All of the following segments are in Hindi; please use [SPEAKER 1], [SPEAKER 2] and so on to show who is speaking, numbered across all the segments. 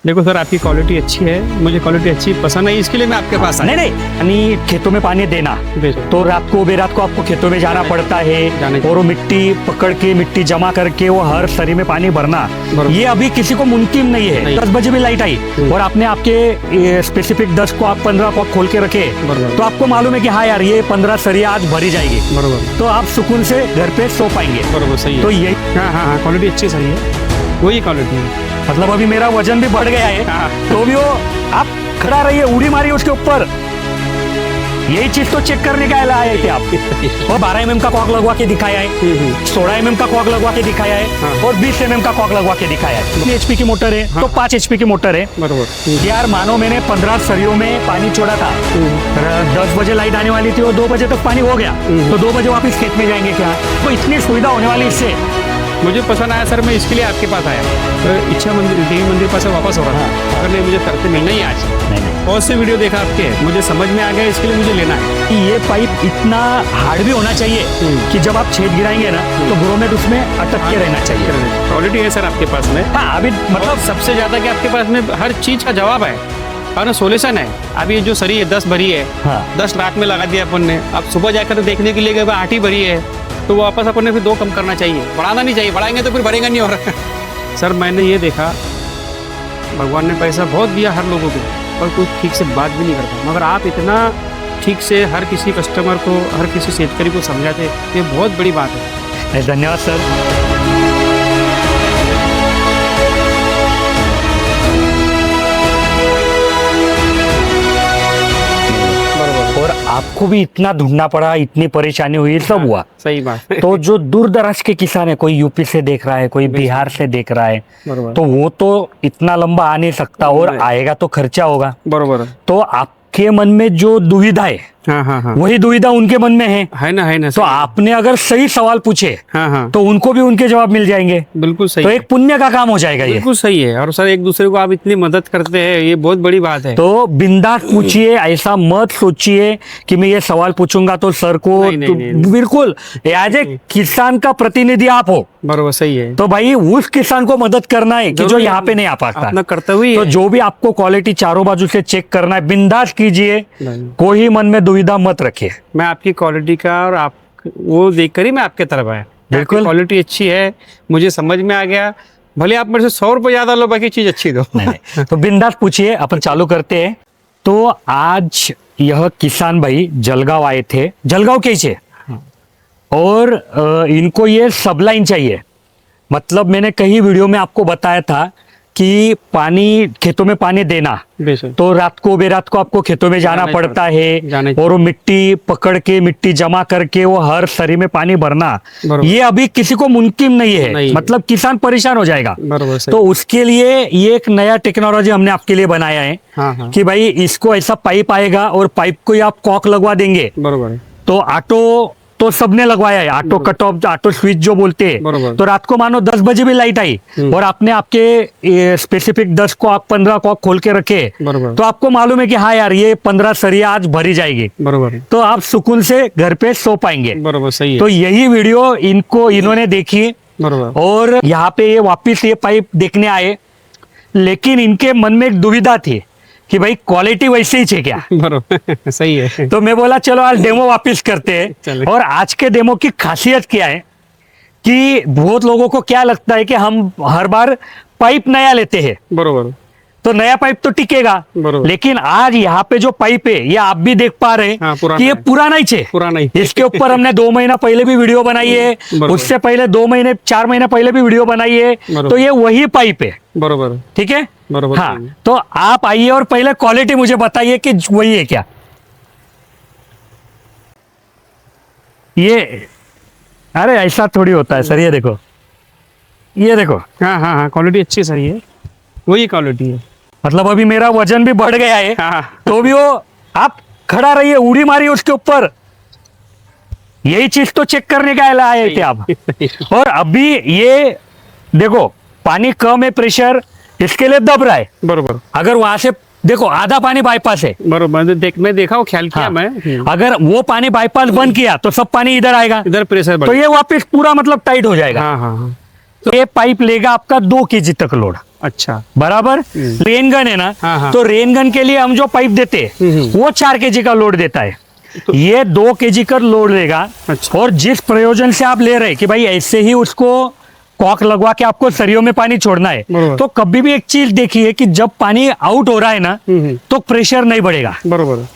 [SPEAKER 1] देखो सर, आपकी क्वालिटी अच्छी है, मुझे क्वालिटी अच्छी पसंद है, इसके लिए मैं आपके पास आया।
[SPEAKER 2] नहीं यानी खेतों में पानी देना
[SPEAKER 1] बेशक।
[SPEAKER 2] तो रात को बेरात को आपको खेतों में जाना पड़ता है और वो मिट्टी पकड़ के मिट्टी जमा करके वो हर सरी में पानी भरना, ये अभी किसी को मुमकिन नहीं है। 10 बजे भी लाइट आई और आपने आपके स्पेसिफिक 10 को आप 15 को खोल के रखे तो आपको मालूम है कि हाँ यार ये 15 सरी आज भरी जाएगी,
[SPEAKER 1] बरोबर,
[SPEAKER 2] तो आप सुकून से घर पे सो पाएंगे।
[SPEAKER 1] बरोबर, सही है।
[SPEAKER 2] तो ये
[SPEAKER 1] हाँ हाँ हाँ, क्वालिटी अच्छी सही है, वही क्वालिटी है।
[SPEAKER 2] मतलब अभी मेरा वजन भी बढ़ गया है तो भी वो आप खड़ा रहिए, उड़ी मारिए उसके ऊपर, यही चीज तो चेक करने का आए थे आप। और 12 mm का कॉक लगवा के दिखाया है, 16 mm का कॉक लगवा के दिखाया है और 20 mm का कॉक लगवा के दिखाया है। 3 HP की मोटर है तो 5 HP की मोटर है।
[SPEAKER 1] बरोबर।
[SPEAKER 2] यार मानो मैंने 15 सरियों में पानी छोड़ा था, 10 बजे लाइट आने वाली थी और 2 बजे तक पानी हो गया, तो 2 बजे वापस खेत में जाएंगे क्या? तो इतनी सुविधा होने वाली इससे
[SPEAKER 1] मुझे पसंद आया सर, मैं इसके लिए आपके पास आया। तो इच्छा मंदिर देवी मंदिर पास वापस हो रहा था, अगर नहीं मुझे तरते मिलना ही आज। बहुत से वीडियो देखा आपके, मुझे समझ में आ गया, इसके लिए मुझे लेना है।
[SPEAKER 2] ये पाइप इतना हार्ड भी होना चाहिए कि जब आप छेद गिराएंगे ना तो ग्रोमेट उसमें अटक के रहना चाहिए।
[SPEAKER 1] क्वालिटी है सर आपके पास में।
[SPEAKER 2] हाँ अभी
[SPEAKER 1] मतलब सबसे ज्यादा कि आपके पास में हर चीज का जवाब है और सोल्यूशन है। अब ये जो सरी है 10 भरी है, 10 रात में लगा दिया अपन ने, अब सुबह जाकर देखने के लिए गए 8 ही भरी है, तो वापस अपन ने फिर 2 कम करना चाहिए, बढ़ाना नहीं चाहिए। बढ़ाएंगे तो फिर बढ़ेगा नहीं। और सर मैंने ये देखा, भगवान ने पैसा बहुत दिया हर लोगों को और कोई ठीक से बात भी नहीं करता, मगर आप इतना ठीक से हर किसी कस्टमर को, हर किसी शेतकरी को समझाते, ये बहुत बड़ी बात है।
[SPEAKER 2] धन्यवाद सर। और आपको भी इतना ढूंढना पड़ा, इतनी परेशानी हुई, सब हुआ।
[SPEAKER 1] सही बात।
[SPEAKER 2] तो जो दूर दराज के किसान है, कोई यूपी से देख रहा है, कोई बिहार से देख रहा है, तो वो तो इतना लंबा आ नहीं सकता और आएगा तो खर्चा होगा।
[SPEAKER 1] बरोबर।
[SPEAKER 2] तो आपके मन में जो दुविधा है,
[SPEAKER 1] हाँ,
[SPEAKER 2] वही दुविधा उनके मन में है
[SPEAKER 1] ना।
[SPEAKER 2] तो आपने अगर सही सवाल पूछे
[SPEAKER 1] हाँ,
[SPEAKER 2] तो उनको भी उनके जवाब मिल जाएंगे।
[SPEAKER 1] बिल्कुल सही।
[SPEAKER 2] तो एक पुण्य का काम हो जाएगा ये।
[SPEAKER 1] बिल्कुल सही है। और सर एक दूसरे को आप इतनी मदद करते हैं, ये बहुत बड़ी बात है।
[SPEAKER 2] तो बिंदास पूछिए, ऐसा मत सोचिए कि मैं ये सवाल पूछूंगा तो सर को
[SPEAKER 1] नहीं।
[SPEAKER 2] बिल्कुल एज ए किसान का प्रतिनिधि आप हो,
[SPEAKER 1] बरोबर, सही है।
[SPEAKER 2] तो भाई उस किसान को मदद करना है कि जो यहाँ पे नहीं आ पाता।
[SPEAKER 1] अपना कर्तव्य
[SPEAKER 2] तो जो भी आपको क्वालिटी चारों बाजू से चेक करना है, बिंदास कीजिए, कोई मन में दुविधा मत रखिए।
[SPEAKER 1] मैं आपकी क्वालिटी का और आप वो देखकर ही मैं आपके तरफ आया।
[SPEAKER 2] बिल्कुल
[SPEAKER 1] क्वालिटी अच्छी है, मुझे समझ में आ गया। भले आप मेरे से 100 रुपये ज्यादा लो, बाकी चीज अच्छी दो।
[SPEAKER 2] नहीं। तो बिंदास पूछिए, अपन चालू करते हैं। तो आज यह किसान भाई जलगांव आए थे, जलगांव कैसे, और इनको ये सबलाइन चाहिए। मतलब मैंने कई वीडियो में आपको बताया था कि पानी खेतों में पानी देना, तो रात को बेरात को आपको खेतों में जाना पड़ता है और वो मिट्टी पकड़ के मिट्टी जमा करके वो हर सरी में पानी भरना, ये अभी किसी को मुमकिन नहीं है। मतलब किसान परेशान हो जाएगा। तो उसके लिए ये एक नया टेक्नोलॉजी हमने आपके लिए बनाया है कि भाई इसको ऐसा पाइप आएगा और पाइप को आप कॉक लगवा देंगे।
[SPEAKER 1] बरोबर।
[SPEAKER 2] तो ऑटो तो सबने लगवाया है, auto cut off, auto switch जो बोलते हैं। तो रात को मानो 10 बजे भी लाइट आई और आपने आपके स्पेसिफिक 10 को आप 15 को खोल के रखे, तो आपको मालूम है कि हाँ यार ये 15 सरी आज भरी जाएगी।
[SPEAKER 1] बरोबर।
[SPEAKER 2] तो आप सुकून से घर पे सो पाएंगे।
[SPEAKER 1] बरोबर, सही है।
[SPEAKER 2] तो यही वीडियो इन्होंने देखी और यहाँ पे ये वापिस ये पाइप देखने आए, लेकिन इनके मन में एक दुविधा थी कि भाई क्वालिटी वैसे ही है क्या।
[SPEAKER 1] बरोबर, सही है।
[SPEAKER 2] तो मैं बोला चलो आज डेमो वापस करते हैं। और आज के डेमो की खासियत क्या है कि बहुत लोगों को क्या लगता है कि हम हर बार पाइप नया लेते हैं,
[SPEAKER 1] बरोबर,
[SPEAKER 2] तो नया पाइप तो टिकेगा, लेकिन आज यहाँ पे जो पाइप है ये आप भी देख पा रहे हैं कि ये पुराना ही है।
[SPEAKER 1] पुराना ही।
[SPEAKER 2] इसके ऊपर हमने 2 महीना पहले भी वीडियो बनाई है, उससे पहले 2 महीने 4 महीने पहले भी वीडियो बनाई है। तो ये वही पाइप है।
[SPEAKER 1] बरोबर,
[SPEAKER 2] ठीक है।
[SPEAKER 1] बरोबर।
[SPEAKER 2] हाँ, तो आप आइए और पहले क्वालिटी मुझे बताइए कि वही है क्या। ये अरे ऐसा थोड़ी होता है सर, ये देखो, ये देखो।
[SPEAKER 1] हाँ, क्वालिटी अच्छी सर, ये वही क्वालिटी है।
[SPEAKER 2] मतलब अभी मेरा वजन भी बढ़ गया है तो भी वो आप खड़ा रहिए, उड़ी मारिए उसके ऊपर, यही चीज तो चेक करने का आए थे आप। और अभी ये देखो पानी कम है, प्रेशर इसके लिए दब रहा है।
[SPEAKER 1] बरोबर।
[SPEAKER 2] अगर वहां से देखो आधा पानी बाईपास है।
[SPEAKER 1] बरोबर, मैं देखा वो ख्याल किया। मैं
[SPEAKER 2] अगर वो पानी बाईपास बंद किया तो सब पानी इधर आएगा,
[SPEAKER 1] इधर प्रेशर
[SPEAKER 2] तो ये वापस पूरा मतलब टाइट हो जाएगा।
[SPEAKER 1] हाँ।
[SPEAKER 2] तो ये पाइप लेगा आपका 2 kg तक लोड।
[SPEAKER 1] अच्छा।
[SPEAKER 2] बराबर। रेन गन है ना,
[SPEAKER 1] हाँ, हाँ।
[SPEAKER 2] तो रेन गन के लिए हम जो पाइप देते हैं वो 4 kg का लोड देता है, ये 2 kg का लोड देगा।
[SPEAKER 1] अच्छा।
[SPEAKER 2] और जिस प्रयोजन से आप ले रहे हैं कि भाई ऐसे ही उसको कॉक लगवा के आपको सरियों में पानी छोड़ना है,
[SPEAKER 1] बरोबर।
[SPEAKER 2] तो कभी भी एक चीज देखिए कि जब पानी आउट हो रहा है ना, तो प्रेशर नहीं बढ़ेगा।
[SPEAKER 1] बरोबर।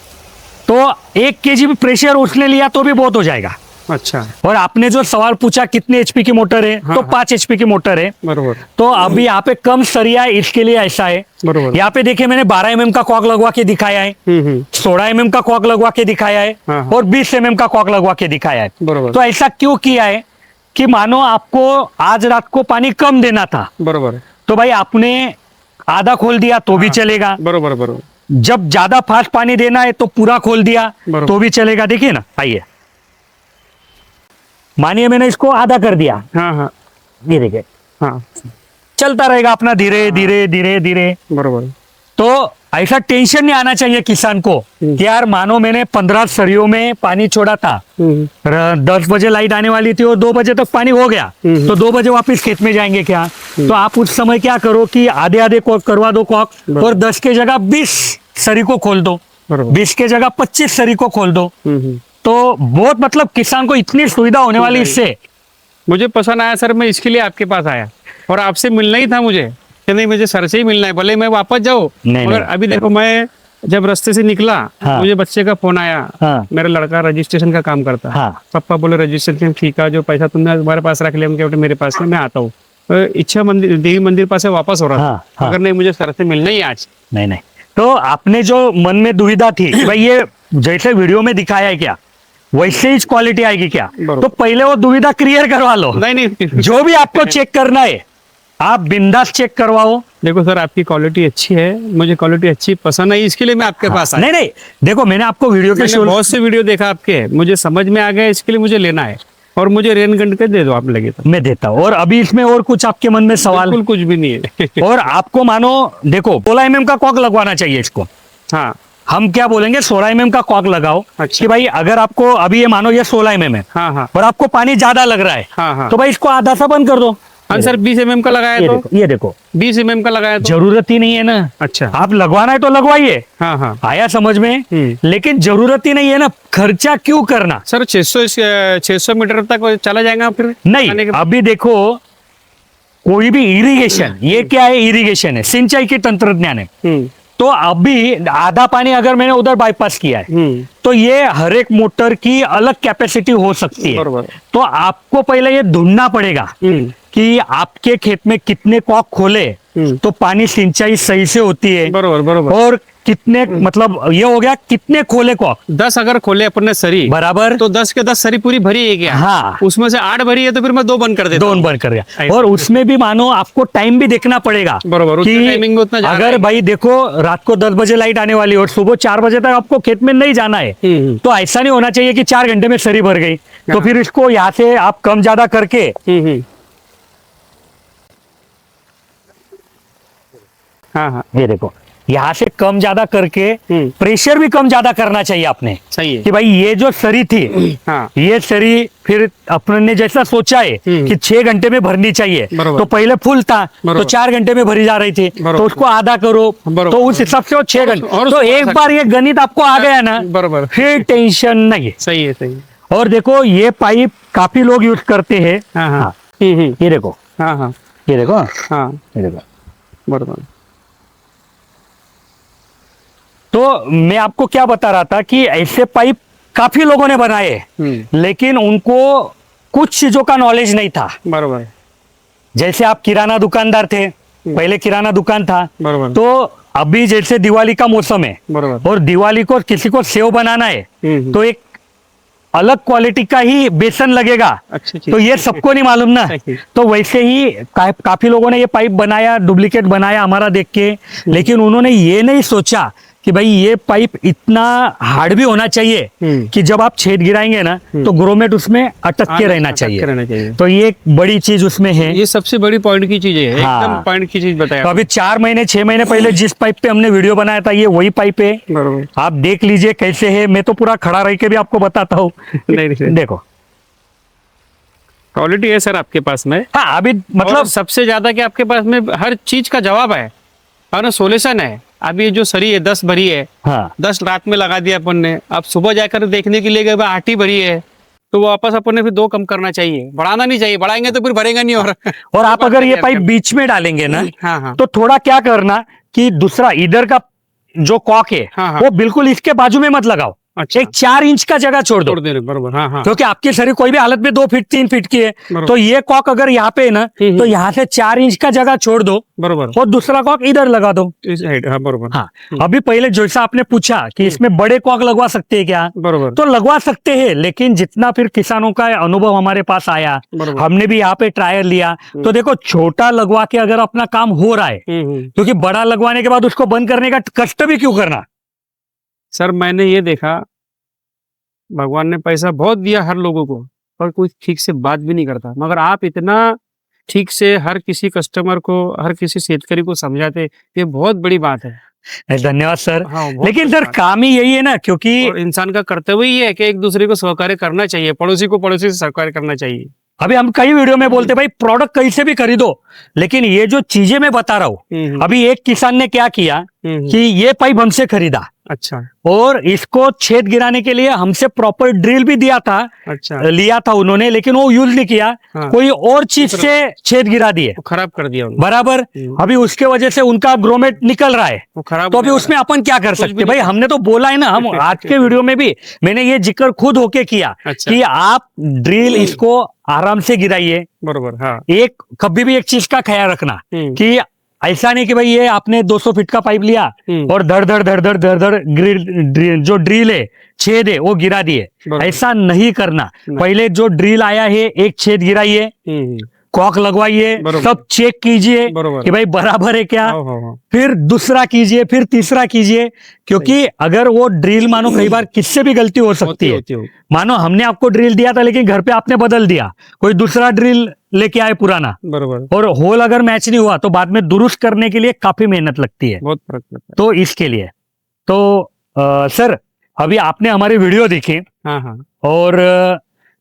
[SPEAKER 2] तो 1 kg भी प्रेशर उसने लिया तो भी बहुत हो जाएगा।
[SPEAKER 1] अच्छा।
[SPEAKER 2] और आपने जो सवाल पूछा कितने एचपी की मोटर है,
[SPEAKER 1] हाँ,
[SPEAKER 2] तो
[SPEAKER 1] हाँ।
[SPEAKER 2] 5 एचपी की मोटर है।
[SPEAKER 1] बरोबर।
[SPEAKER 2] तो अभी यहाँ पे कम सरिया है, इसके लिए ऐसा है।
[SPEAKER 1] बरोबर।
[SPEAKER 2] यहाँ पे देखिए मैंने 12 mm का कॉक लगवा के दिखाया है, 16 mm का कॉक लगवा के दिखाया है,
[SPEAKER 1] हाँ, हाँ।
[SPEAKER 2] और 20 mm का कॉक लगवा के दिखाया है।
[SPEAKER 1] बरोबर।
[SPEAKER 2] तो ऐसा क्यों किया है कि मानो आपको आज रात को पानी कम देना था,
[SPEAKER 1] बरोबर।
[SPEAKER 2] तो भाई आपने आधा खोल दिया तो भी चलेगा।
[SPEAKER 1] बरोबर। बरोबर।
[SPEAKER 2] जब ज्यादा फास्ट पानी देना है तो पूरा खोल दिया
[SPEAKER 1] बरोबर।
[SPEAKER 2] तो भी चलेगा। देखिए ना, आइए मानिए मैंने इसको आधा कर दिया,
[SPEAKER 1] हाँ, हाँ,
[SPEAKER 2] ये देखिए
[SPEAKER 1] हाँ।
[SPEAKER 2] चलता रहेगा अपना धीरे धीरे धीरे धीरे।
[SPEAKER 1] बरोबर।
[SPEAKER 2] तो ऐसा टेंशन नहीं आना चाहिए किसान को कि यार मानो मैंने 15 सरियों में पानी छोड़ा था, 10 बजे लाइट आने वाली थी और 2 बजे तक पानी हो गया, तो 2 बजे वापस खेत में जाएंगे क्या? तो आप उस समय क्या करो कि आधे आधे कॉक करवा दो कॉक, और 10 के जगह 20 सरी को खोल दो,
[SPEAKER 1] बरोबर।
[SPEAKER 2] 20 के जगह 25 सरी को खोल दो। तो बहुत मतलब किसान को इतनी सुविधा होने वाली इससे।
[SPEAKER 1] मुझे पसंद आया सर, मैं इसके लिए आपके पास आया और आपसे मिलना ही था मुझे कि नहीं मुझे सर से ही मिलना है, भले मैं वापस जाऊँ।
[SPEAKER 2] नहीं,
[SPEAKER 1] मगर
[SPEAKER 2] नहीं।
[SPEAKER 1] अभी देखो मैं जब रास्ते से निकला,
[SPEAKER 2] हाँ।
[SPEAKER 1] मुझे बच्चे का फोन आया।
[SPEAKER 2] हाँ।
[SPEAKER 1] मेरा लड़का रजिस्ट्रेशन का काम करता है।
[SPEAKER 2] हाँ।
[SPEAKER 1] पापा बोले रजिस्ट्रेशन ठीक है, जो पैसा तुमने हमारे पास रख लिया, हम क्या बोले, मेरे पास है, मैं आता हूँ। तो इच्छा मंदिर देवी मंदिर पास से वापस हो रहा था।
[SPEAKER 2] हाँ, हाँ।
[SPEAKER 1] मगर नहीं, मुझे सर से मिलना ही आज।
[SPEAKER 2] नहीं नहीं, तो आपने जो मन में दुविधा थी कि भाई ये जैसे वीडियो में दिखाया है क्या वैसे ही क्वालिटी आएगी क्या,
[SPEAKER 1] बरोबर।
[SPEAKER 2] तो पहले वो दुविधा क्लियर करवा लो।
[SPEAKER 1] नहीं नहीं
[SPEAKER 2] जो भी आपको चेक करना है आप बिंदास चेक करवाओ।
[SPEAKER 1] देखो सर, आपकी क्वालिटी अच्छी है, मुझे क्वालिटी अच्छी पसंद आई, इसके लिए मैं आपके पास आया।
[SPEAKER 2] नहीं नहीं, देखो मैंने आपको वीडियो के
[SPEAKER 1] मैंने
[SPEAKER 2] शुरू
[SPEAKER 1] बहुत से वीडियो देखा आपके, मुझे समझ में आ गया, इसके लिए मुझे लेना है। और मुझे रेन गन के दे दो आप लगे तो।
[SPEAKER 2] मैं देता हूँ। और अभी इसमें और कुछ आपके मन में सवाल?
[SPEAKER 1] बिल्कुल कुछ भी नहीं है।
[SPEAKER 2] और आपको मानो देखो 16 mm का कॉक लगवाना चाहिए इसको।
[SPEAKER 1] हाँ,
[SPEAKER 2] हम क्या बोलेंगे, 16 mm का कॉक लगाओ।
[SPEAKER 1] अच्छा।
[SPEAKER 2] कि भाई अगर आपको अभी ये मानो ये 16 mm है,
[SPEAKER 1] हाँ, हाँ,
[SPEAKER 2] और आपको पानी ज्यादा लग रहा है,
[SPEAKER 1] हाँ, हाँ।
[SPEAKER 2] तो भाई इसको आधा सा बंद कर दो।
[SPEAKER 1] हाँ सर, 20 mm का लगाया
[SPEAKER 2] ये
[SPEAKER 1] तो
[SPEAKER 2] देखो, ये देखो
[SPEAKER 1] 20 mm का लगाया तो।
[SPEAKER 2] जरूरत ही नहीं है ना।
[SPEAKER 1] अच्छा।
[SPEAKER 2] आप लगवाना है तो लगवाइए,
[SPEAKER 1] हाँ, हाँ।
[SPEAKER 2] आया समझ में, लेकिन जरूरत ही नहीं है ना, खर्चा क्यों करना?
[SPEAKER 1] सर 600 मीटर तक चला जाएगा फिर आने
[SPEAKER 2] नहीं,
[SPEAKER 1] के बाद?
[SPEAKER 2] अभी देखो कोई भी इरिगेशन, ये क्या है, इरिगेशन है, सिंचाई के तंत्रज्ञान है।
[SPEAKER 1] हम्म,
[SPEAKER 2] तो अभी आधा पानी अगर मैंने उधर बाईपास किया है, तो ये हर एक मोटर की अलग कैपेसिटी हो सकती है।
[SPEAKER 1] बरोबर।
[SPEAKER 2] तो आपको पहले ये ढूंढना पड़ेगा कि आपके खेत में कितने कॉक खोले तो पानी सिंचाई सही से होती है,
[SPEAKER 1] बरोबर बरोबर।
[SPEAKER 2] और कितने मतलब ये हो गया कितने खोले कॉक
[SPEAKER 1] 10 अगर खोले अपन ने सरी
[SPEAKER 2] बराबर,
[SPEAKER 1] तो 10 के 10 सरी पूरी भरी है क्या?
[SPEAKER 2] हाँ।
[SPEAKER 1] उसमें से 8 भरी है तो फिर मैं 2 बंद कर देता
[SPEAKER 2] दोनों
[SPEAKER 1] हूँ।
[SPEAKER 2] बंद कर दिया।
[SPEAKER 1] ऐसा।
[SPEAKER 2] और उसमें भी मानो आपको टाइम भी देखना पड़ेगा
[SPEAKER 1] बरोबर, उतना
[SPEAKER 2] कि
[SPEAKER 1] टाइमिंग में उतना जा रहा
[SPEAKER 2] अगर
[SPEAKER 1] है।
[SPEAKER 2] भाई देखो रात को 10 बजे लाइट आने वाली है और सुबह 4 बजे तक आपको खेत में नहीं जाना है, तो ऐसा नहीं होना चाहिए कि 4 घंटे में सरी भर गई। तो फिर इसको यहाँ से आप कम ज्यादा करके,
[SPEAKER 1] हाँ हाँ,
[SPEAKER 2] ये देखो यहाँ से कम ज्यादा करके
[SPEAKER 1] हम्म।
[SPEAKER 2] प्रेशर भी कम ज्यादा करना चाहिए आपने,
[SPEAKER 1] सही है।
[SPEAKER 2] कि भाई ये जो सरी थी,
[SPEAKER 1] हाँ,
[SPEAKER 2] ये सरी फिर अपने ने जैसा सोचा है कि 6 घंटे में भरनी चाहिए,
[SPEAKER 1] बरोबर।
[SPEAKER 2] तो पहले फुल था तो
[SPEAKER 1] बरोबर।
[SPEAKER 2] 4 घंटे में भरी जा रही थी,
[SPEAKER 1] बरोबर।
[SPEAKER 2] तो उसको आधा करो,
[SPEAKER 1] बरोबर।
[SPEAKER 2] तो उस हिसाब से वो 6 घंटे।
[SPEAKER 1] और
[SPEAKER 2] तो
[SPEAKER 1] उसको
[SPEAKER 2] एक
[SPEAKER 1] आधा-
[SPEAKER 2] बार ये गणित आपको आ गया ना,
[SPEAKER 1] बरोबर।
[SPEAKER 2] फिर टेंशन नहीं है।
[SPEAKER 1] सही है, सही है।
[SPEAKER 2] और देखो ये पाइप काफी लोग यूज करते हैं।
[SPEAKER 1] हाँ हाँ,
[SPEAKER 2] हाँ, ये देखो,
[SPEAKER 1] हाँ हाँ,
[SPEAKER 2] ये देखो,
[SPEAKER 1] हाँ,
[SPEAKER 2] ये देखो।
[SPEAKER 1] बरोबर।
[SPEAKER 2] तो मैं आपको क्या बता रहा था कि ऐसे पाइप काफी लोगों ने बनाए, लेकिन उनको कुछ चीजों का नॉलेज नहीं था।
[SPEAKER 1] बरोबर
[SPEAKER 2] जैसे आप किराना दुकानदार थे, पहले किराना दुकान था,
[SPEAKER 1] बरोबर।
[SPEAKER 2] तो अभी जैसे दिवाली का मौसम है
[SPEAKER 1] बरोबर।
[SPEAKER 2] और दिवाली को किसी को सेव बनाना है, तो एक अलग क्वालिटी का ही बेसन लगेगा,
[SPEAKER 1] अच्छी चीज।
[SPEAKER 2] तो ये सबको नहीं मालूम ना।
[SPEAKER 1] सही।
[SPEAKER 2] तो वैसे ही काफी लोगों ने ये पाइप बनाया, डुप्लीकेट बनाया हमारा देख के, लेकिन उन्होंने ये नहीं सोचा कि भाई ये पाइप इतना हार्ड भी होना चाहिए कि जब आप छेद गिराएंगे ना तो ग्रोमेट उसमें अटक के रहना
[SPEAKER 1] अटक के रहना चाहिए।
[SPEAKER 2] चाहिए। तो ये एक बड़ी चीज उसमें है।
[SPEAKER 1] ये सबसे बड़ी पॉइंट की चीज है,
[SPEAKER 2] हाँ।
[SPEAKER 1] एकदम पॉइंट की चीज बताया।
[SPEAKER 2] तो अभी 4 महीने 6 महीने पहले जिस पाइप पे हमने वीडियो बनाया था ये वही पाइप है।
[SPEAKER 1] बरोबर।
[SPEAKER 2] आप देख लीजिए कैसे है, मैं तो पूरा खड़ा रह के भी आपको बताता हूँ।
[SPEAKER 1] नहीं, नहीं।
[SPEAKER 2] देखो
[SPEAKER 1] क्वालिटी है सर आपके पास में।
[SPEAKER 2] हाँ अभी
[SPEAKER 1] मतलब
[SPEAKER 2] मतलब
[SPEAKER 1] सबसे ज्यादा कि आपके पास में हर चीज का जवाब है और सोल्यूशन है। अभी जो सरी है 10 भरी है,
[SPEAKER 2] हाँ
[SPEAKER 1] 10 रात में लगा दिया अपन ने, अब सुबह जाकर देखने के लिए गए 8 ही भरी है, तो वापस अपन ने फिर 2 कम करना चाहिए, बढ़ाना नहीं चाहिए। बढ़ाएंगे तो फिर भरेगा नहीं।
[SPEAKER 2] और आप अगर ये पाइप बीच में डालेंगे ना
[SPEAKER 1] हाँ हाँ
[SPEAKER 2] तो थोड़ा क्या करना कि दूसरा इधर का जो कॉक है
[SPEAKER 1] हाँ, हाँ।
[SPEAKER 2] वो बिल्कुल इसके बाजू में मत लगाओ।
[SPEAKER 1] अच्छा।
[SPEAKER 2] एक 4 इंच का जगह छोड़ दो,
[SPEAKER 1] छोड़ दे रहे, बरोबर। हाँ हाँ
[SPEAKER 2] क्योंकि आपके शरीर कोई भी हालत में 2 फीट 3 फीट की है,
[SPEAKER 1] बरोबर।
[SPEAKER 2] तो ये कॉक अगर यहाँ पे है ना तो यहाँ से 4 इंच का जगह छोड़ दो
[SPEAKER 1] बरोबर।
[SPEAKER 2] और दूसरा कॉक इधर लगा दो।
[SPEAKER 1] हाँ बरोबर।
[SPEAKER 2] हाँ अभी पहले जैसा आपने पूछा कि इसमें बड़े कॉक लगवा सकते हैं क्या,
[SPEAKER 1] बरोबर
[SPEAKER 2] तो लगवा सकते हैं, लेकिन जितना फिर किसानों का अनुभव हमारे पास आया,
[SPEAKER 1] बरोबर।
[SPEAKER 2] हमने भी यहाँ पे ट्रायल लिया, तो देखो छोटा लगवा के अगर अपना काम हो रहा है, क्योंकि बड़ा लगवाने के बाद उसको बंद करने का कष्ट भी क्यों करना।
[SPEAKER 1] सर मैंने ये देखा, भगवान ने पैसा बहुत दिया हर लोगों को, पर कोई ठीक से बात भी नहीं करता। मगर आप इतना ठीक से हर किसी कस्टमर को, हर किसी शेतकरी को समझाते, ये बहुत बड़ी बात है।
[SPEAKER 2] धन्यवाद सर।
[SPEAKER 1] हाँ, बहुत
[SPEAKER 2] लेकिन
[SPEAKER 1] बड़ी
[SPEAKER 2] सर
[SPEAKER 1] बात
[SPEAKER 2] काम ही यही है ना, क्योंकि
[SPEAKER 1] है। और इंसान का कर्तव्य ही है कि एक दूसरे को सहकार्य करना चाहिए, पड़ोसी को पड़ोसी से सहकार्य करना चाहिए।
[SPEAKER 2] अभी हम कई वीडियो में बोलते भाई प्रोडक्ट कहीं से भी खरीदो, लेकिन ये जो चीजें मैं बता रहा हूँ, अभी एक किसान ने क्या किया कि ये पाइप हमसे खरीदा,
[SPEAKER 1] अच्छा
[SPEAKER 2] और इसको छेद गिराने के लिए हमसे प्रॉपर ड्रिल भी दिया था,
[SPEAKER 1] अच्छा
[SPEAKER 2] लिया था उन्होंने, लेकिन वो यूज नहीं किया।
[SPEAKER 1] हाँ।
[SPEAKER 2] कोई और चीज से छेद गिरा दिए,
[SPEAKER 1] वो खराब कर दिया उन्होंने।
[SPEAKER 2] बराबर। अभी उसके वजह से उनका ग्रोमेट निकल रहा है,
[SPEAKER 1] वो खराब
[SPEAKER 2] तो अभी
[SPEAKER 1] हो
[SPEAKER 2] उसमें अपन क्या कर
[SPEAKER 1] कुछ भी
[SPEAKER 2] सकते
[SPEAKER 1] नहीं
[SPEAKER 2] भाई, हमने तो बोला है ना, हम आज के वीडियो में भी मैंने ये जिक्र खुद होके किया
[SPEAKER 1] अच्छा।
[SPEAKER 2] कि आप ड्रिल इसको आराम से गिराइए।
[SPEAKER 1] बरोबर। हाँ
[SPEAKER 2] एक कभी भी एक चीज का ख्याल रखना कि ऐसा नहीं कि भाई ये आपने 200 फीट का पाइप लिया और धड़ धड़ धड़ धड़ धड़ धड़ ड्रिल जो ड्रिल है, छेद है, वो गिरा दिए। ऐसा नहीं करना। पहले जो ड्रिल आया है एक छेद गिराइए, कॉक लगवाइए, सब चेक कीजिए कि भाई बराबर है क्या, फिर दूसरा कीजिए, फिर तीसरा कीजिए, क्योंकि अगर वो ड्रिल मानो कई बार किससे भी गलती हो सकती है। मानो हमने आपको ड्रिल दिया था लेकिन घर पे आपने बदल दिया, कोई दूसरा ड्रिल लेके आए पुराना,
[SPEAKER 1] बरोबर,
[SPEAKER 2] और होल अगर मैच नहीं हुआ तो बाद में दुरुस्त करने के लिए काफी मेहनत लगती है,
[SPEAKER 1] बहुत फर्क पड़ता है।
[SPEAKER 2] तो इसके लिए तो सर अभी आपने हमारी वीडियो देखी,
[SPEAKER 1] हाँ हाँ।
[SPEAKER 2] और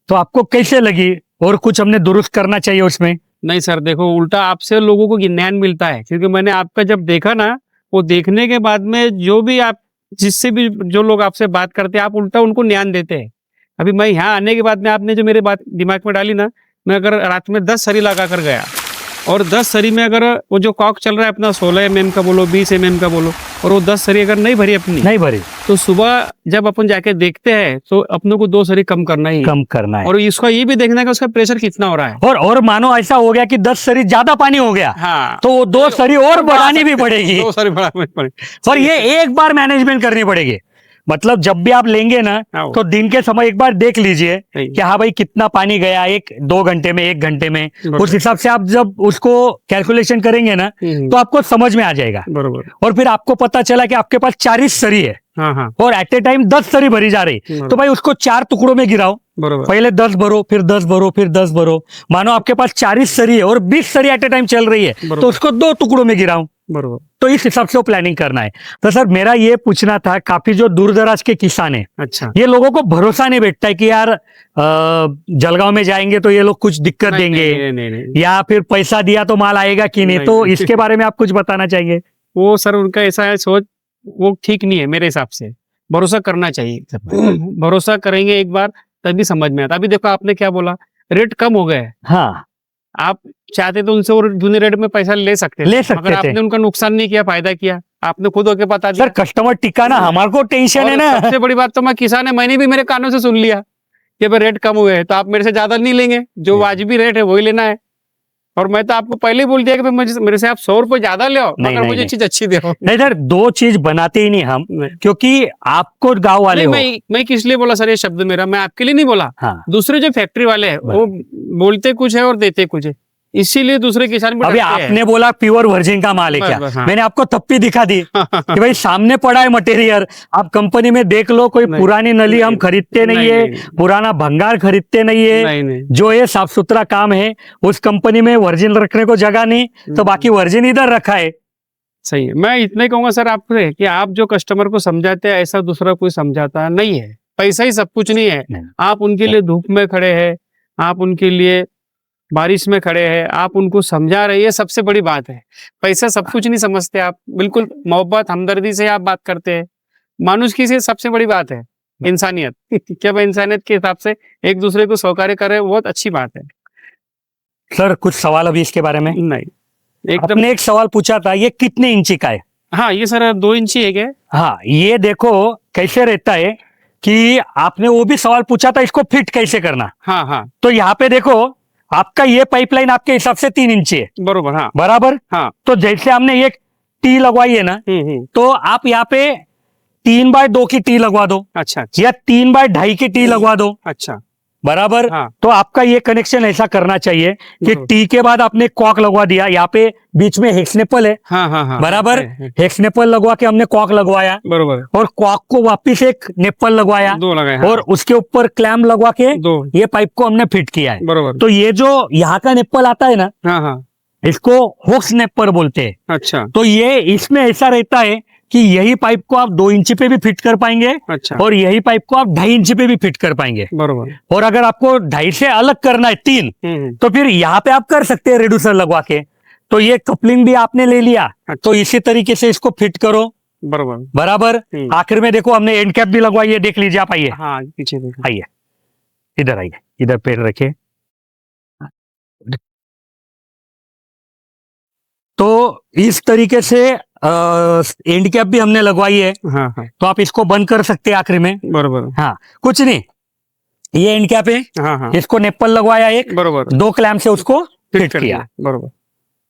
[SPEAKER 2] तो आपको कैसे लगी, और कुछ हमने दुरुस्त करना चाहिए उसमें?
[SPEAKER 1] नहीं सर, देखो उल्टा आपसे लोगों को ज्ञान मिलता है, क्योंकि मैंने आपका जब देखा ना, वो देखने के बाद में जो भी आप जिससे भी जो लोग आपसे बात करते हैं, आप उल्टा उनको ज्ञान देते हैं। अभी मैं यहाँ आने के बाद में आपने जो मेरे बात दिमाग में डाली ना, मैं अगर रात में 10 सरी लगा कर गया, और 10 सरी में अगर वो जो कॉक चल रहा है अपना 16 mm का बोलो, 20 mm का बोलो, और वो 10 सरी अगर नहीं भरी अपनी,
[SPEAKER 2] नहीं भरी,
[SPEAKER 1] तो सुबह जब अपन जाके देखते हैं तो अपने को 2 सरी कम करना ही,
[SPEAKER 2] कम करना है,
[SPEAKER 1] और इसका ये भी देखना है कि उसका प्रेशर कितना हो रहा है।
[SPEAKER 2] और मानो ऐसा हो गया कि 10 सरी ज्यादा पानी हो गया,
[SPEAKER 1] हाँ,
[SPEAKER 2] तो वो 2 सरी और बढ़ानी भी पड़ेगी,
[SPEAKER 1] 2 सरी बढ़ानी पड़ेगी,
[SPEAKER 2] और ये एक बार मैनेजमेंट करनी पड़ेगी। मतलब जब भी आप लेंगे ना,
[SPEAKER 1] हाँ।
[SPEAKER 2] तो दिन के समय एक बार देख लीजिए
[SPEAKER 1] सही।
[SPEAKER 2] कि हाँ भाई कितना पानी गया, 1-2 घंटे में, 1 घंटे में, उस हिसाब से आप जब उसको कैलकुलेशन करेंगे ना, तो आपको समझ में आ जाएगा।
[SPEAKER 1] बरोबर।
[SPEAKER 2] और फिर आपको पता चला कि आपके पास 40 सरी है,
[SPEAKER 1] हाँ हाँ,
[SPEAKER 2] और एट ए टाइम 10 सरी भरी जा रही, तो भाई उसको 4 टुकड़ों में गिराओ,
[SPEAKER 1] बरोबर।
[SPEAKER 2] पहले 10 भरो, फिर 10 भरो, फिर 10 भरो। मानो आपके पास 40 सरी है और 20 सरी एट ए टाइम चल रही है, तो उसको 2 टुकड़ों में गिराओ,
[SPEAKER 1] बरोबर।
[SPEAKER 2] तो इस हिसाब से वो प्लानिंग करना है। तो सर मेरा ये पूछना था, काफी जो दूर दराज के किसान है,
[SPEAKER 1] अच्छा,
[SPEAKER 2] ये लोगों को भरोसा नहीं बैठता है कि यार जलगांव में जाएंगे तो ये लोग कुछ दिक्कत देंगे,
[SPEAKER 1] नहीं।
[SPEAKER 2] या फिर पैसा दिया तो माल आएगा कि नहीं, तो इसके बारे में आप कुछ बताना चाहिए।
[SPEAKER 1] वो सर उनका ऐसा है सोच, वो ठीक नहीं है मेरे हिसाब से। भरोसा करना चाहिए, भरोसा करेंगे एक बार तभी समझ में आता। अभी देखो आपने क्या बोला, रेट कम हो गए,
[SPEAKER 2] हाँ,
[SPEAKER 1] आप चाहते तो उनसे और दूसरे रेट में पैसा ले सकते मगर आपने उनका नुकसान नहीं किया, फायदा किया, आपने खुद होके बता दिया।
[SPEAKER 2] सर कस्टमर टिकाना हमारे को टेंशन है ना।
[SPEAKER 1] सबसे बड़ी बात तो मैं किसान है, मैंने भी मेरे कानों से सुन लिया कि भाई रेट कम हुए हैं तो आप मेरे से ज्यादा नहीं लेंगे, जो वाजिबी रेट है वही लेना है। और मैं तो आपको पहले ही बोल दिया कि मेरे से आप 100 रुपए ज्यादा ले आओ, मगर मुझे चीज अच्छी दे।
[SPEAKER 2] नहीं सर, 2 चीज बनाते ही नहीं हम, क्योंकि आपको गांव वाले हो।
[SPEAKER 1] मैं किस लिए बोला सर ये शब्द मेरा, मैं आपके लिए नहीं बोला,
[SPEAKER 2] हाँ।
[SPEAKER 1] दूसरे जो फैक्ट्री वाले हैं वो बोलते कुछ है और देते कुछ है, इसीलिए दूसरे किसान भी
[SPEAKER 2] अभी आपने बोला प्योर वर्जिन का माल है क्या,
[SPEAKER 1] हाँ।
[SPEAKER 2] मैंने आपको तप्पी दिखा दी कि भाई सामने पड़ा है मटेरियल, आप कंपनी में देख लो, कोई पुरानी नली हम खरीदते नहीं है, पुराना भंगार खरीदते नहीं है, जो ये साफ सुथरा काम है उस कंपनी में वर्जिन रखने को जगह नहीं, तो बाकी वर्जिन इधर रखा है।
[SPEAKER 1] सही है, मैं इतना ही कहूंगा सर आपसे कि आप जो कस्टमर को समझाते हैं ऐसा दूसरा कोई समझाता नहीं है, पैसा ही सब कुछ नहीं है। आप उनके लिए धूप में खड़े हैं, आप उनके लिए बारिश में खड़े हैं, आप उनको समझा रहे हैं, ये सबसे बड़ी बात है। पैसा सब कुछ नहीं समझते आप, बिल्कुल मोहब्बत हमदर्दी से आप बात करते हैं। मानुषकी से सबसे बड़ी बात है इंसानियत क्या भाई, इंसानियत के हिसाब से एक दूसरे को सहकार्य करे, बहुत अच्छी बात है।
[SPEAKER 2] सर कुछ सवाल अभी इसके बारे में?
[SPEAKER 1] नहीं, एकदम।
[SPEAKER 2] आपने एक सवाल पूछा था, ये कितने इंची का है?
[SPEAKER 1] हाँ, ये सर 2 इंची है क्या?
[SPEAKER 2] हाँ, ये देखो कैसे रहता है कि आपने वो भी सवाल पूछा था, इसको फिट कैसे करना।
[SPEAKER 1] हाँ हाँ,
[SPEAKER 2] तो यहाँ पे देखो, आपका ये पाइपलाइन आपके हिसाब से 3 इंची है,
[SPEAKER 1] बरोबर। हाँ
[SPEAKER 2] बराबर।
[SPEAKER 1] हाँ।
[SPEAKER 2] तो जैसे हमने ये टी लगवाई है ना, तो आप यहाँ पे 3x2 की टी लगवा दो,
[SPEAKER 1] अच्छा
[SPEAKER 2] या 3x2.5 की टी लगवा दो,
[SPEAKER 1] अच्छा,
[SPEAKER 2] बराबर।
[SPEAKER 1] हाँ।
[SPEAKER 2] तो आपका ये कनेक्शन ऐसा करना चाहिए कि
[SPEAKER 1] बरोबर।
[SPEAKER 2] टी के बाद आपने कॉक लगवा दिया, यहाँ पे बीच में हेक्सनेपल है,
[SPEAKER 1] हाँ हाँ हाँ,
[SPEAKER 2] बराबर।
[SPEAKER 1] है।
[SPEAKER 2] हेक्सनेपल लगवा के हमने कॉक लगवाया,
[SPEAKER 1] बरोबर,
[SPEAKER 2] और कॉक को वापिस एक नेपल लगवाया,
[SPEAKER 1] 2 लगाए। हाँ।
[SPEAKER 2] और उसके ऊपर क्लैम लगवा के
[SPEAKER 1] 2,
[SPEAKER 2] ये पाइप को हमने फिट किया है।
[SPEAKER 1] बरोबर।
[SPEAKER 2] तो ये जो यहाँ का नेपल आता है ना,
[SPEAKER 1] हाँ हाँ,
[SPEAKER 2] इसको होक्स नेपर बोलते हैं।
[SPEAKER 1] अच्छा
[SPEAKER 2] तो ये इसमें ऐसा रहता है कि यही पाइप को आप 2 इंची पे भी फिट कर पाएंगे,
[SPEAKER 1] अच्छा,
[SPEAKER 2] और यही पाइप को आप 2.5 इंची पे भी फिट कर पाएंगे।
[SPEAKER 1] बरोबर।
[SPEAKER 2] और अगर आपको 2.5 से अलग करना है 3, तो फिर यहाँ पे आप कर सकते हैं रेड्यूसर लगवा के। तो ये कपलिंग भी आपने ले लिया, तो इसी तरीके से इसको फिट करो,
[SPEAKER 1] बरोबर
[SPEAKER 2] बराबर। आखिर में देखो हमने एंड कैप भी लगवाई है, देख लीजिए आप। आइए,
[SPEAKER 1] हाँ, पीछे देखो।
[SPEAKER 2] आइए, इधर आइए, इधर पैर रखिए। तो इस तरीके से एंड कैप भी हमने लगवाई है,
[SPEAKER 1] हाँ हाँ,
[SPEAKER 2] तो आप इसको बंद कर सकते हैं आखिर में।
[SPEAKER 1] बरोबर।
[SPEAKER 2] हाँ, कुछ नहीं, ये एंड कैप है,
[SPEAKER 1] हाँ हाँ,
[SPEAKER 2] इसको नेपल लगवाया एक,
[SPEAKER 1] बरोबर,
[SPEAKER 2] 2 क्लैम से उसको फिट किया,
[SPEAKER 1] बरोबर।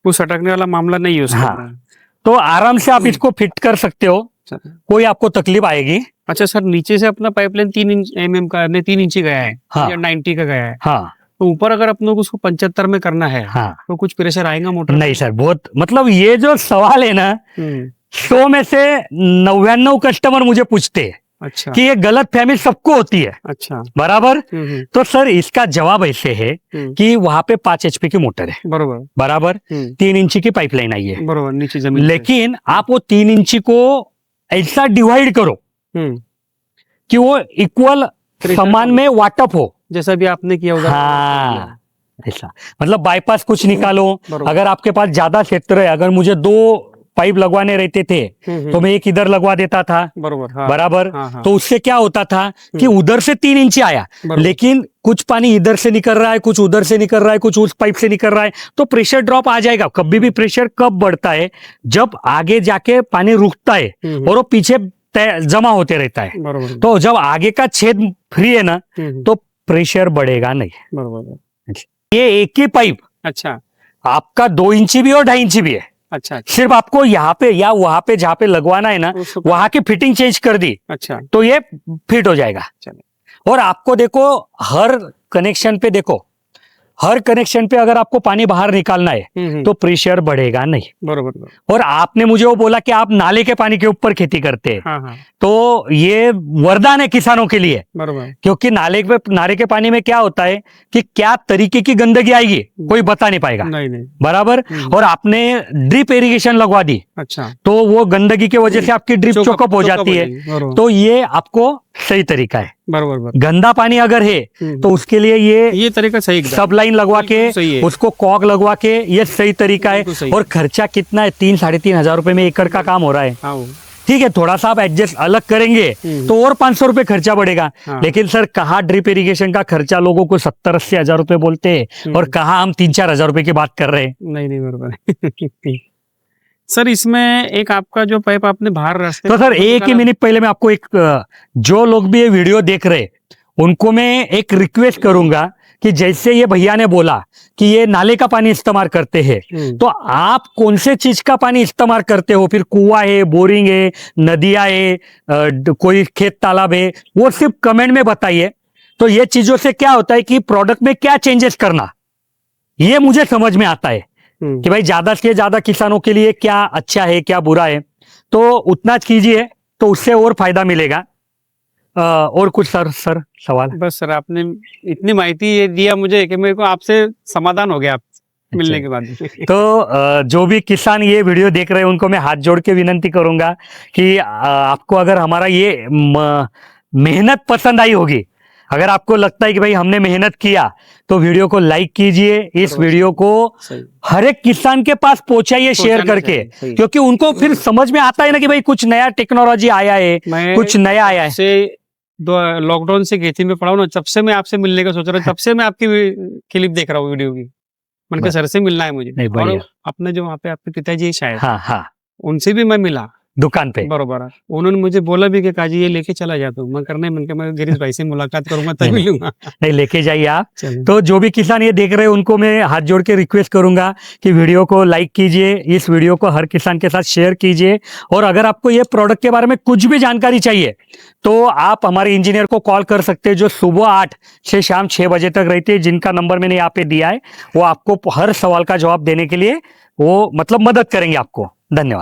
[SPEAKER 1] वो सटकने वाला मामला नहीं है उसका।
[SPEAKER 2] हाँ। तो आराम से आप इसको फिट कर सकते हो, कोई आपको तकलीफ आएगी?
[SPEAKER 1] अच्छा सर, नीचे से अपना पाइपलाइन 3 इंच mm का नहीं, 3 इंची गया है,
[SPEAKER 2] हाँ।
[SPEAKER 1] या 90 का गया है,
[SPEAKER 2] हाँ
[SPEAKER 1] तो ऊपर अगर अपनों को उसको 75 में करना है,
[SPEAKER 2] हाँ,
[SPEAKER 1] तो कुछ प्रेशर आएगा मोटर?
[SPEAKER 2] नहीं सर, बहुत मतलब ये जो सवाल है ना, 100 में से 99 कस्टमर मुझे पूछते हैं
[SPEAKER 1] अच्छा
[SPEAKER 2] कि ये गलत फहमी सबको होती है,
[SPEAKER 1] अच्छा,
[SPEAKER 2] बराबर। तो सर इसका जवाब ऐसे है कि वहां पे 5 HP की मोटर है,
[SPEAKER 1] बरोबर,
[SPEAKER 2] बराबर। 3 इंची की पाइपलाइन आई है,
[SPEAKER 1] बरोबर, नीचे जमीन।
[SPEAKER 2] लेकिन आप वो 3 इंची को ऐसा डिवाइड करो कि वो इक्वल समान में वाटअप हो,
[SPEAKER 1] जैसा भी आपने किया उधर।
[SPEAKER 2] हाँ, ऐसा मतलब बाईपास कुछ निकालो।
[SPEAKER 1] बरोबर।
[SPEAKER 2] अगर आपके पास ज्यादा क्षेत्र है, अगर मुझे 2 पाइप लगवाने रहते थे, तो मैं एक इधर लगवा देता था,
[SPEAKER 1] बरोबर, हाँ,
[SPEAKER 2] बराबर।
[SPEAKER 1] हाँ, हाँ।
[SPEAKER 2] तो उससे क्या होता था कि उधर से 3 इंची आया, लेकिन कुछ पानी इधर से निकल रहा है, कुछ उधर से निकल रहा है, कुछ उस पाइप से निकल रहा है, तो प्रेशर ड्रॉप आ जाएगा। कभी भी प्रेशर कब बढ़ता है? जब आगे जाके पानी रुकता है और वो पीछे जमा होते रहता है।
[SPEAKER 1] बरोबर,
[SPEAKER 2] तो जब आगे का छेद फ्री है ना, तो प्रेशर बढ़ेगा नहीं।
[SPEAKER 1] बरोबर।
[SPEAKER 2] ये एक ही पाइप
[SPEAKER 1] अच्छा
[SPEAKER 2] आपका 2 इंची भी और 2.5 इंची भी है।
[SPEAKER 1] अच्छा,
[SPEAKER 2] सिर्फ आपको यहाँ पे या वहां पे जहाँ पे लगवाना है ना, वहां की फिटिंग चेंज कर दी,
[SPEAKER 1] अच्छा,
[SPEAKER 2] तो ये फिट हो जाएगा। और आपको देखो, हर कनेक्शन पे देखो, हर कनेक्शन पे अगर आपको पानी बाहर निकालना है तो प्रेशर बढ़ेगा नहीं।
[SPEAKER 1] बरोबर।
[SPEAKER 2] और आपने मुझे वो बोला कि आप नाले के पानी के ऊपर खेती करते हैं,
[SPEAKER 1] हाँ हाँ,
[SPEAKER 2] तो ये वरदान है किसानों के लिए,
[SPEAKER 1] बरोबर।
[SPEAKER 2] क्योंकि नाले के पानी में क्या होता है कि क्या तरीके की गंदगी आएगी कोई बता नहीं पाएगा,
[SPEAKER 1] नहीं,
[SPEAKER 2] बराबर। और आपने ड्रिप इरिगेशन लगवा दी,
[SPEAKER 1] अच्छा,
[SPEAKER 2] तो वो गंदगी की वजह से आपकी ड्रिप चोकअप हो जाती है, तो ये आपको सही तरीका है।
[SPEAKER 1] बरोबर।
[SPEAKER 2] गंदा पानी अगर है तो उसके लिए ये
[SPEAKER 1] तरीका सही,
[SPEAKER 2] सब लाइन लगवा के उसको कॉक लगवा के, ये सही तरीका है। और खर्चा कितना है? 3-3.5 हजार रुपए में एकड़ का काम हो रहा है। ठीक है, थोड़ा सा आप एडजस्ट अलग करेंगे तो और 500 रुपए खर्चा बढ़ेगा। लेकिन सर कहाँ ड्रिप इरिगेशन का खर्चा लोगों को 70-80 हजार रुपए बोलते हैं, और कहाँ हम 3-4 हजार रुपए की बात कर रहे हैं।
[SPEAKER 1] नहीं, बरोबर। सर इसमें एक आपका जो पाइप आपने बाहर रास्ते,
[SPEAKER 2] तो सर एक ही मिनट पहले मैं आपको एक, जो लोग भी ये वीडियो देख रहे उनको मैं एक रिक्वेस्ट करूंगा कि जैसे ये भैया ने बोला कि ये नाले का पानी इस्तेमाल करते हैं, तो आप कौन से चीज का पानी इस्तेमाल करते हो? फिर कुआं है, बोरिंग है, नदियां है, कोई खेत तालाब है, वो सिर्फ कमेंट में बताइए। तो ये चीजों से क्या होता है कि प्रोडक्ट में क्या चेंजेस करना, ये मुझे समझ में आता है कि भाई ज्यादा से ज्यादा किसानों के लिए क्या अच्छा है, क्या बुरा है। तो उतना कीजिए, तो उससे और फायदा मिलेगा। और कुछ सर सवाल?
[SPEAKER 1] बस सर, आपने इतनी माहिती ये दिया मुझे कि मेरे को आपसे समाधान हो गया आप मिलने के बाद।
[SPEAKER 2] तो जो भी किसान ये वीडियो देख रहे हैं उनको मैं हाथ जोड़ के विनंती करूंगा कि आपको अगर हमारा ये मेहनत पसंद आई होगी, अगर आपको लगता है कि भाई हमने मेहनत किया तो वीडियो को लाइक कीजिए, इस वीडियो को
[SPEAKER 1] सही
[SPEAKER 2] हर एक किसान के पास पहुंचाइए शेयर
[SPEAKER 1] पहुंचाना
[SPEAKER 2] करके,
[SPEAKER 1] चाहिए, सही।
[SPEAKER 2] क्योंकि उनको फिर समझ में आता है ना कि भाई कुछ नया टेक्नोलॉजी आया है,
[SPEAKER 1] मैं
[SPEAKER 2] कुछ नया आया है।
[SPEAKER 1] से लॉकडाउन से गई थी मैं पढ़ा हूँ ना, जब से मैं आपसे मिलने का सोच रहा हूँ, तब से मैं आपकी क्लिप देख रहा हूँ वीडियो की। मन के सर से मिलना है मुझे।
[SPEAKER 2] नहीं, बढ़िया।
[SPEAKER 1] और अपने जो वहाँ पे आपके पिताजी हैं शायद,
[SPEAKER 2] हाँ हाँ,
[SPEAKER 1] उनसे भी मैं मिला
[SPEAKER 2] दुकान पे।
[SPEAKER 1] बरोबर। उन्होंने मुझे बोला भी कि काजी ये लेके चला जा तू। मैं करने मन के मैं गिरीश भाई से मुलाकात करूंगा तब मिलूंगा।
[SPEAKER 2] नहीं, लेके जाइए आप।
[SPEAKER 1] चलिए।
[SPEAKER 2] तो जो भी किसान ये देख रहे हैं उनको मैं हाथ जोड़ के रिक्वेस्ट करूंगा कि वीडियो को लाइक कीजिए, इस वीडियो को हर किसान के साथ शेयर कीजिए। और अगर आपको ये प्रोडक्ट के बारे में कुछ भी जानकारी चाहिए तो आप हमारे इंजीनियर को कॉल कर सकते हैं, जो सुबह 8 से शाम 6 बजे तक रहते हैं, जिनका नंबर मैंने यहाँ पे दिया है। वो आपको हर सवाल का जवाब देने के लिए वो मतलब मदद करेंगे आपको। धन्यवाद।